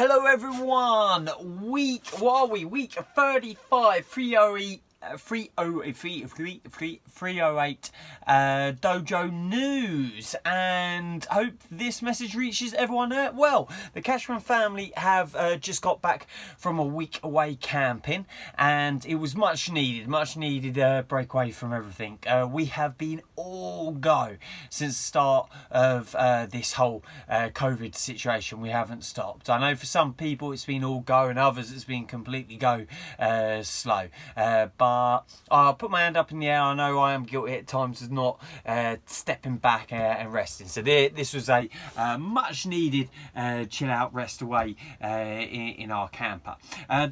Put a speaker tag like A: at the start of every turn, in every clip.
A: Hello everyone, what are we? Week 35, 308 Dojo news, and hope this message reaches everyone. Well, the Cashman family have just got back from a week away camping, and it was much needed break away from everything. We have been all go since the start of this whole COVID situation. We haven't stopped. I know for some people it's been all go, and others it's been completely go slow, but I'll put my hand up in the air. I know I am guilty at times of not stepping back and resting. So this was a much needed chill out, rest away in our camper.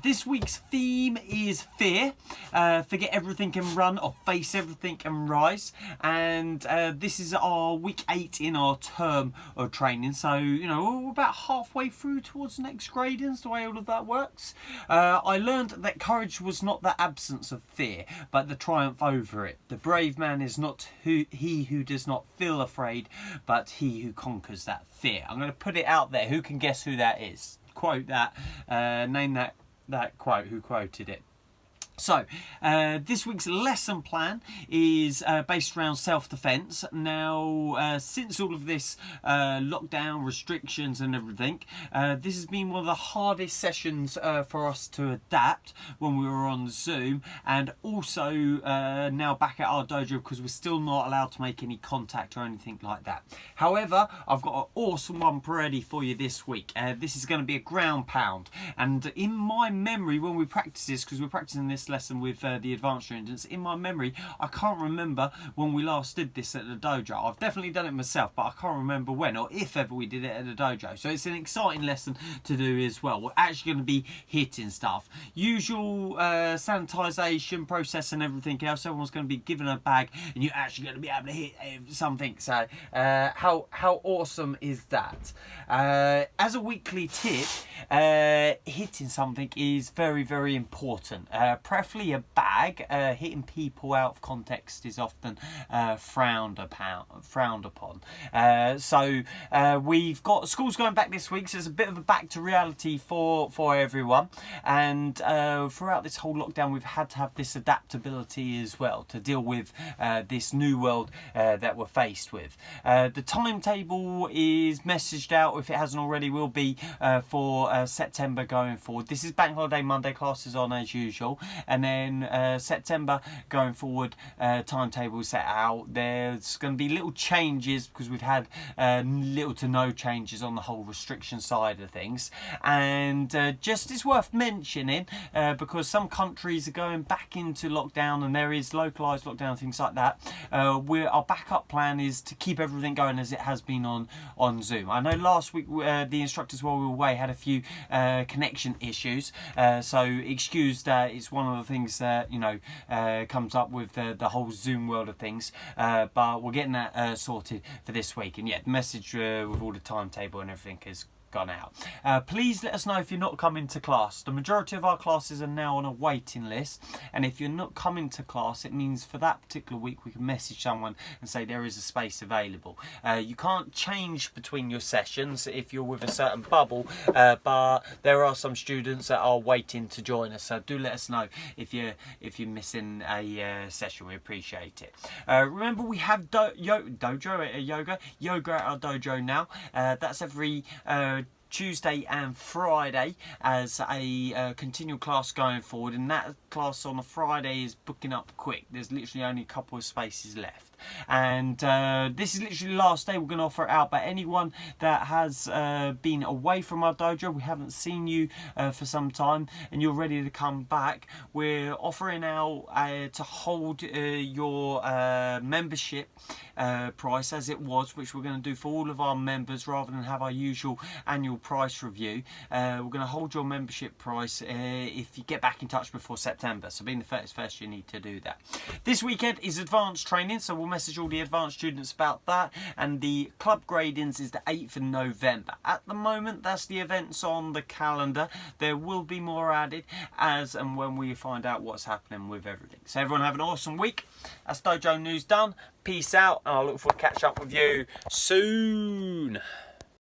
A: This week's theme is fear. Forget everything and run, or face everything and rise. And this is our week 8 in our term of training. So, you know, we're about halfway through towards next gradings, the way all of that works. I learned that courage was not the absence of fear, but the triumph over it. The brave man is not he who does not feel afraid, but he who conquers that fear. I'm going to put it out there. Who can guess who that is? Quote that. Name that quote. Who quoted it? So, this week's lesson plan is based around self-defense. Now, since all of this lockdown restrictions and everything, this has been one of the hardest sessions for us to adapt when we were on Zoom, and also now back at our dojo because we're still not allowed to make any contact or anything like that. However, I've got an awesome one ready for you this week. This is going to be a ground pound, and in my memory when we practice this, because we're practicing this lesson with the advanced students, in my memory I can't remember when we last did this at the dojo. I've definitely done it myself, but I can't remember when or if ever we did it at the dojo. So it's an exciting lesson to do as well. We're actually going to be hitting stuff, usual sanitization process and everything else. Everyone's going to be given a bag and you're actually going to be able to hit something. So how awesome is that? As a weekly tip, hitting something is very important. Preferably a bag. Hitting people out of context is often frowned upon. So we've got schools going back this week, so it's a bit of a back to reality for everyone. And throughout this whole lockdown, we've had to have this adaptability as well to deal with this new world that we're faced with. The timetable is messaged out, if it hasn't already, will be for September going forward. This is Bank Holiday Monday, classes on as usual. And then September going forward, timetable set out. There's going to be little changes because we've had little to no changes on the whole restriction side of things. And just is worth mentioning because some countries are going back into lockdown and there is localised lockdown, things like that. Our backup plan is to keep everything going as it has been on Zoom. I know last week the instructors while we were away had a few connection issues, so excuse that. It's one of the things that, you know, comes up with the whole Zoom world of things, but we're getting that sorted for this week. And yeah, the message with all the timetable and everything is gone out. Please let us know if you're not coming to class. The majority of our classes are now on a waiting list, and if you're not coming to class, it means for that particular week we can message someone and say there is a space available. You can't change between your sessions if you're with a certain bubble, but there are some students that are waiting to join us, so do let us know if you're missing a session. We appreciate it. Remember, we have yoga at our dojo now. That's every Tuesday and Friday as a continual class going forward, and that class on a Friday is booking up quick. There's literally only a couple of spaces left, and this is literally the last day we're going to offer it out. But anyone that has been away from our dojo, we haven't seen you for some time, and you're ready to come back, we're offering out to hold your membership price as it was, which we're going to do for all of our members rather than have our usual annual price review. We're going to hold your membership price if you get back in touch before September. So being the 31st, you need to do that. This weekend is advanced training, so we'll message all the advanced students about that, and the club gradings is the 8th of November. At the moment, that's the events on the calendar. There will be more added as and when we find out what's happening with everything. So everyone have an awesome week. That's Dojo News done. Peace out, and I'll look forward to catching up with you soon.